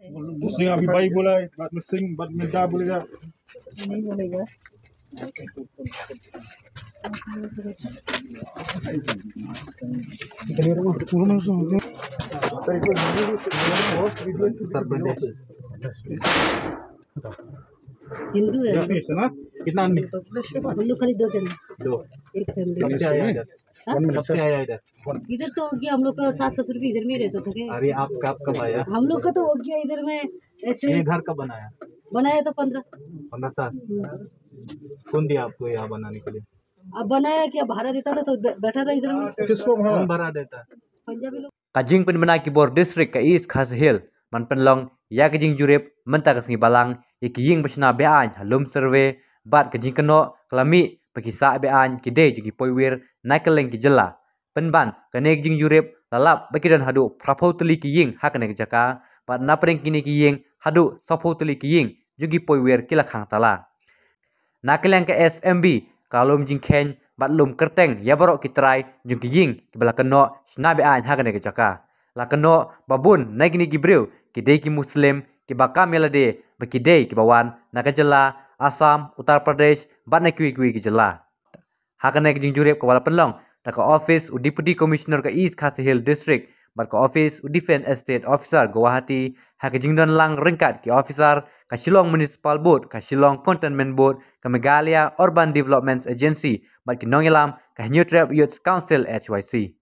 सिंह अभी भाई बोला है, बाद में सिंह, बाद में क्या बोलेगा? नहीं बोलेगा। हिंदू है ना? कितना आदमी? हम लोग खाली 2 जन, दो। एक फैमिली। कब से आया इधर? कब से आया इधर? इधर तो हो गया, हम लोग का सास ससुर भी इधर में ही रहता था। अरे आप कब आया? हम लोग का तो हो गया इधर में ऐसे। ये घर कब बनाया? बनाया तो 15 साल। कौन दिया आपको यहाँ बनाने के लिए? अब बनाया क्या, भाड़ा देता था तो बैठा था इधर में। किसको भाड़ा देता है? पंजाबी लोग। Kajing penmena kibor district ka East Khas Hill man penlong ya kajing jurip menta kasing balang ikiying besna bean halum survey bat kajing keno klami pakisa bean kide jugi poiwir nakeleng kijela penban kane kajing jurip lalap bakidan hadu prapotli kiying hakane jaka bat napreng kini kiying hadu sopotli kiying jugi poiwir kilakhang tala nakeleng ke SMB kalum jingken batlum kerteng ya borok kitrai jung kiying kibala keno snabe an hagane ke jaka la keno babun naikini gibreu kidei ki muslim ki baka melade bakidei ki bawan nakajela Assam Uttar Pradesh bat nakui kui ki jela hagane ke jingjurep ko wala penlong taka office u deputy commissioner ka East Khas Hill district bat ka office u defense estate officer Guwahati ha ka jingdon lang ringkat ki officer ka Shillong municipal board ka Shillong cantonment board ka Meghalaya urban development agency bat ki nongilam ka New Trap Youth Council HYC.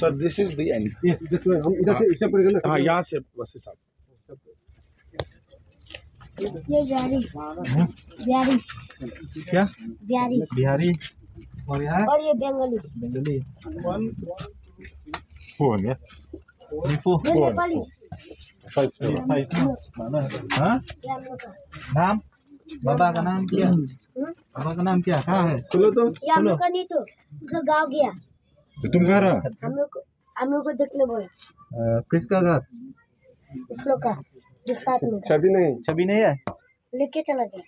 Sir this is the end. हम इधर से ऐसे पड़ेगा ना? हाँ यहाँ से बस साहब। ये बिहारी क्या? बिहारी और यहाँ और ये बंगाली फोन है। ये नेपाली। हाँ ये हम लोग का। नाम बाबा का नाम क्या? बाबा का नाम क्या? कहाँ है? सुनो तो ये हम लोग का नहीं तो दूसरा गाँव गया। तो तुम कह रहा? हम लोग को देखने बोला। किसका घर? इस लोग का जो साथ में था। छवि नहीं है। लेके चला गया।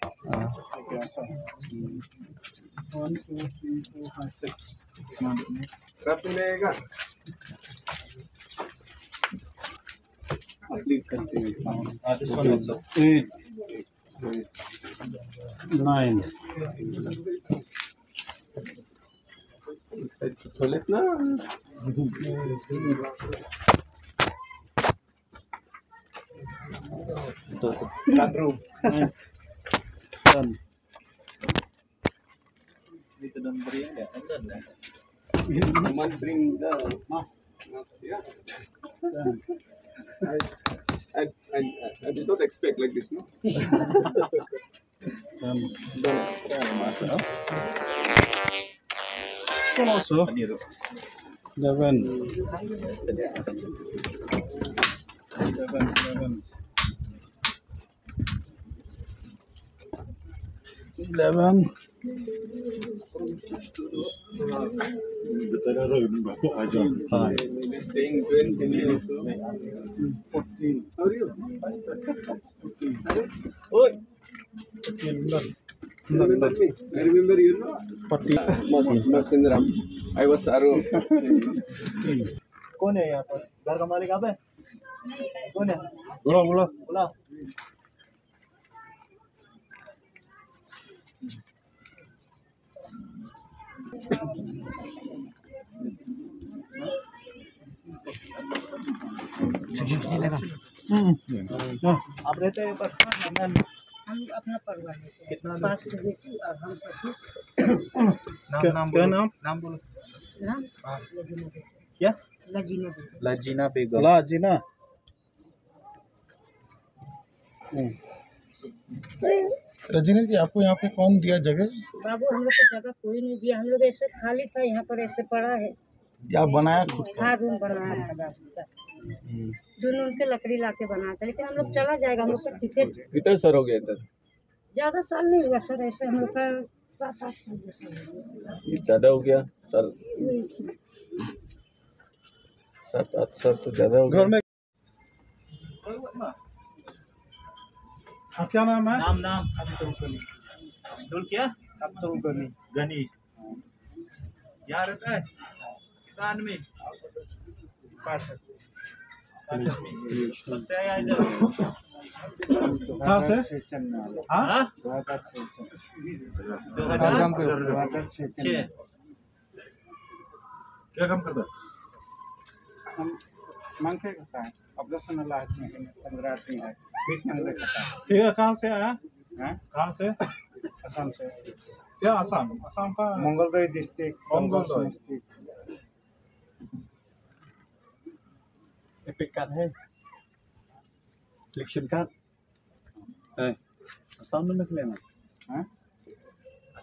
1 2 3 4 5 6 कब मिलेगा? Eight, 9 toilet ना? Bathroom. 10. Itu dan beri enggak? Must bring the mask. Yeah. I did not expect like this, no? Also 11 staying 20 minutes. 14. How are you? Oi. Remember me? I remember you, no? 40. Masindram. I was Aru. कौन है यहाँ पर? घर का मालिक आप है? कौन है? बोला। आप रहते हैं पर हम अपना परिवार कितना? 5 बजे और हम नाम बोलो। नाम क्या? लजीना बेगम। लाजीना। रजीना जी आपको यहाँ पे कौन दिया जगह? बाबू हम लोग को जगह कोई नहीं दिया, हम लोग ऐसे खाली था, यहाँ पर ऐसे पड़ा है। या बनाया खुद? हाँ रूम बनाया था बाबू का, जो उनके लकड़ी लाके बनाया था, लेकिन हम लोग चला जाएगा, हम लोग का टिकट। कितना सर हो गया इधर? ज्यादा साल नहीं हुआ सर, ऐसे हम लोग का 7-8 साल जैसा ये ज्यादा हो गया सर। 7-8 साल तो ज्यादा हो गया। घर में क्या नाम है? नाम अब्दुल क्या? अब्दुल गनी। यहाँ रहता है? कितना आदमी? 5 कहाँ से? हाँ? 2006 क्या काम करता? हम मांगते करता है ऑपरेशन वाला आदमी है 15 आदमी है बीच मांगते करता है। ठीक है, कहाँ से आया? हैं? कहाँ से? असम से क्या असम? असम का Mangaldoi district Mangaldoi. District. Epic card है, इलेक्शन कार्ड है, असम में निकलेना। हैं?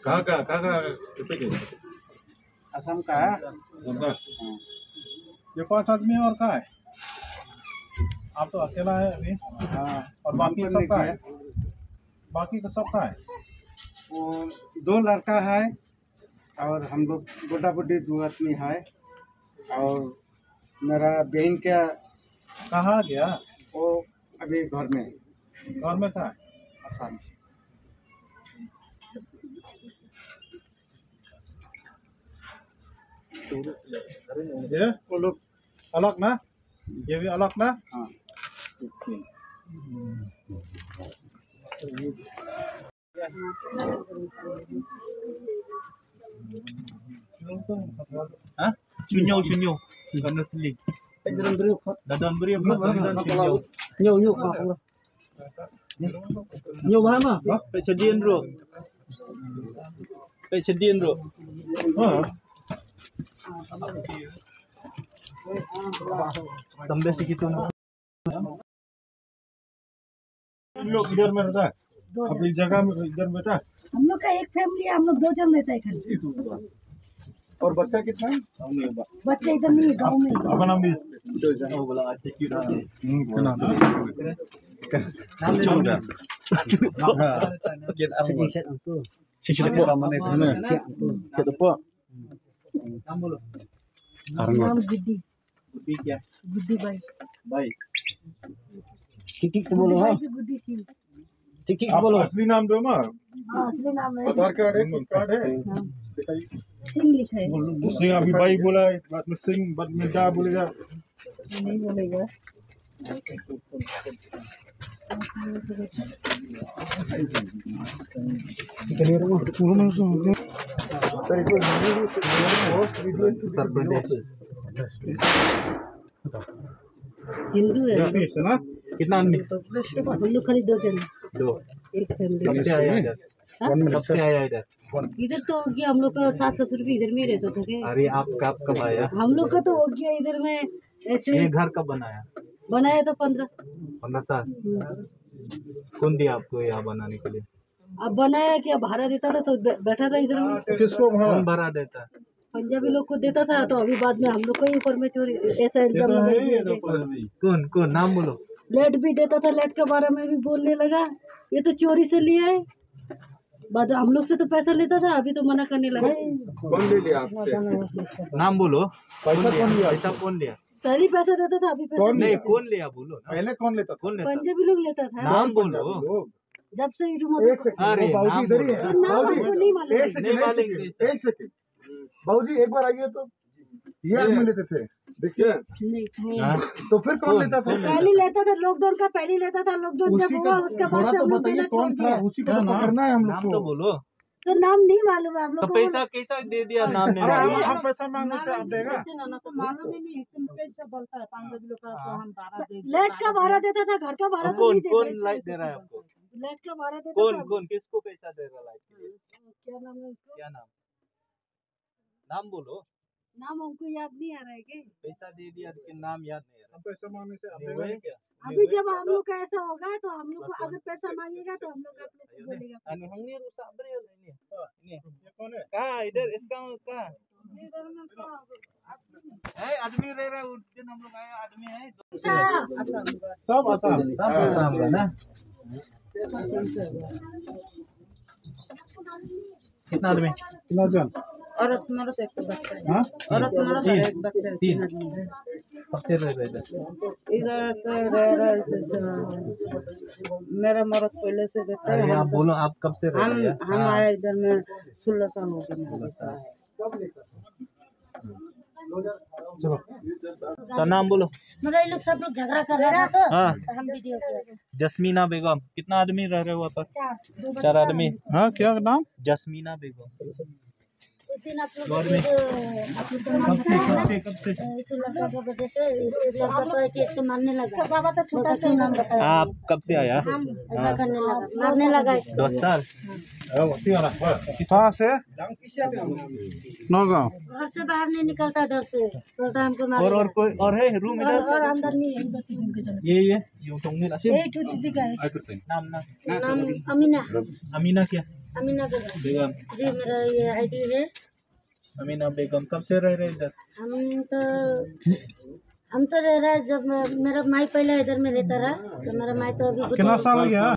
कहाँ का एपिक है? असम का है। असम का? हाँ। ये 5 आदमी है और कहाँ है? आप तो अकेला है अभी। हाँ और बाकी सब कहाँ है? बाकी का सब कहाँ है? वो 2 लड़का है और हम लोग बुढ़ा बुढ़ी 2 आदमी है और मेरा बहन का कहाँ गया? वो अभी घर में घर में कहाँ है? असम। ये वो लोग अलग ना? ये भी अलग ना? हाँ Sunyo karena seling. Dadan beri apa? Sunyo. Nyo mana? Pak sedian bro. Pak sedian bro. हाँ। Tambah segitu. इन लोग इधर में रहता है, अपनी जगह में इधर में रहता है। हम लोग का एक फैमिली है, हम लोग 2 जन रहता है घर। और बच्चा कितना है? बच्चे इधर नहीं है, गाँव में ही। आपका नाम भी? Oh bola acik kita. नाम नाम गुड्डी, Lebih ya. गुड्डी भाई। Baik. गुड्डी भाई की गुड्डी सिंह। आप असली नाम दो ना। हाँ असली नाम है आधार कार्ड है, कुछ कार्ड है? हाँ, दिखाइए। सिंह लिखा है। सिंह अभी भाई बोला है, बाद में सिंह, बाद में क्या बोलेगा? नहीं बोलेगा। हिंदू है पीस है ना? Kita nih. हम लोग खाली 2 जन हैं, 2. एक फैमिली। Kap se aya इधर? हाँ? Kap se aya इधर? इधर तो हो गया, हम लोग का सास ससुर भी इधर में ही रहता था क्या? अरे आप कब आया? हम लोग का तो हो गया इधर में ऐसे ये घर कब बनाया? बनाया तो 15। 15 साल। कौन दिया आपको यहाँ बनाने के लिए? अब बनाया क्या, भाड़ा देता था तो बैठा था इधर में। किसको भाड़ा? कौन भरा देता? पंजाबी लोग को देता था, तो अभी बाद में हम लोग को ही ऊपर में चोरी ऐसा इल्जाम लगा दिया गया। कौन नाम बोलो? लेट भी देता था, लेट के बारे में भी बोलने लगा ये तो चोरी से लिया है। बाद हम लोग से तो पैसा लेता था, अभी तो मना करने लगा। कौन ले लिया आपसे? नाम बोलो। पैसा कौन लिया? पैसा कौन लिया? पहले पैसा देता था, अभी पैसा कौन नहीं कौन लिया बोलो ना। पहले कौन लेता था? कौन लेता? पंजाबी लोग लेता था। नाम बोलो। जब से एक सेकंड, अरे, वो बाबूजी नाम इधर ही बोलो। है। तो नाम हमको नहीं मालूम एक है। सेकंड, नहीं एक मालूम सेकंड, कैसा? एक सेकंड। बाबूजी एक बार आइए तो ये आदमी लेते थे, देखिए। नहीं, हाँ? तो फिर कौन लेता था? पहले लेता था, लॉकडाउन का पहले लेता था। लॉकडाउन जब हुआ उसके बाद थोड़ा से तो हम लोग बताइए देना कौन छोड़ था, दिया। उसी को तो पकड़ना है हम लोग नाम को। तो बोलो। तो नाम नहीं मालूम है आप तो लोग को। पैसा कैसा दे दिया नाम नहीं अरे मालूम? हम पैसा मांगने से आप देगा? मालूम ही नहीं तुम कैसे बोलता है 5 लोग का तो हम भाड़ा दे लेट का भाड़ा देता था, घर का भाड़ा तो कौन नहीं कौन देता। लाइट दे रहा है आपको? लेट का भाड़ा देता कौन था। कौन किसको पैसा दे रहा लाइट के लिए? क्या नाम है उसको? क्या नाम? नाम बोलो। नाम हमको याद नहीं आ रहा है क्या? पैसा दे दिया लेकिन नाम याद नहीं आ हम पैसा मांगने से आप रहा। देगा? नहीं क्या? अभी जब हम लोग का ऐसा होगा तो हम लोग को अगर पैसा मांगेगा तो हम लोग अपने को बोलेगा। Hangnya rusak beri ini. Ini. ये कौन है? Kah, इधर इसका कहाँ? इधर में तो है आदमी रह रहा है उस दिन हम लोग आए आदमी है सब आसाम। आसाम का ना कितना आदमी कितना जन? औरत मर्द एक बच्चा है। हाँ? औरत मर्द और एक बच्चा है। 3 आदमी है। कब से रह रहे इधर इधर तो रह रहा है जैसे मेरा मर्द पहले से रहता अरे है। आप बोलो आप कब से रह रहे हैं हम आए इधर में 16 साल हो गए मेरे साथ। तो नाम बोलो। मगर ये लोग सब लोग झगड़ा कर रहा था हाँ तो हम वीडियो किया। जस्मीना बेगम। कितना आदमी रह रहे हो वहाँ पर? 4 आदमी। हाँ क्या नाम? जस्मीना बेगम। उस दिन आप लोग आप लोग को मालूम है कब से? इस लड़का की वजह से लड़का तो है कि इसको मारने लगा। बाबा तो छोटा सा नाम बताया। आप कब से आया? हम ऐसा करने लगा, मारने लगा इसको। 10 साल। कहाँ से? नौगांव। घर से बाहर नहीं निकलता डर से, बोलता हमको मारेगा। और कोई और है रूम इधर? और अंदर नहीं है, इधर से घूम के चलो। ये यूं टोंगे लाशिम। यही ठू दीदी का है नाम अमीना। अमीना क्या? अमीना बेगम बेगम। जी, मेरा ये आईडी है। अमीना बेगम कब से रह रहे इधर? हम तो रह रहा है जब मेरा माई पहले इधर में रहता रहा, तो मेरा माई तो अभी कितना साल हो गया?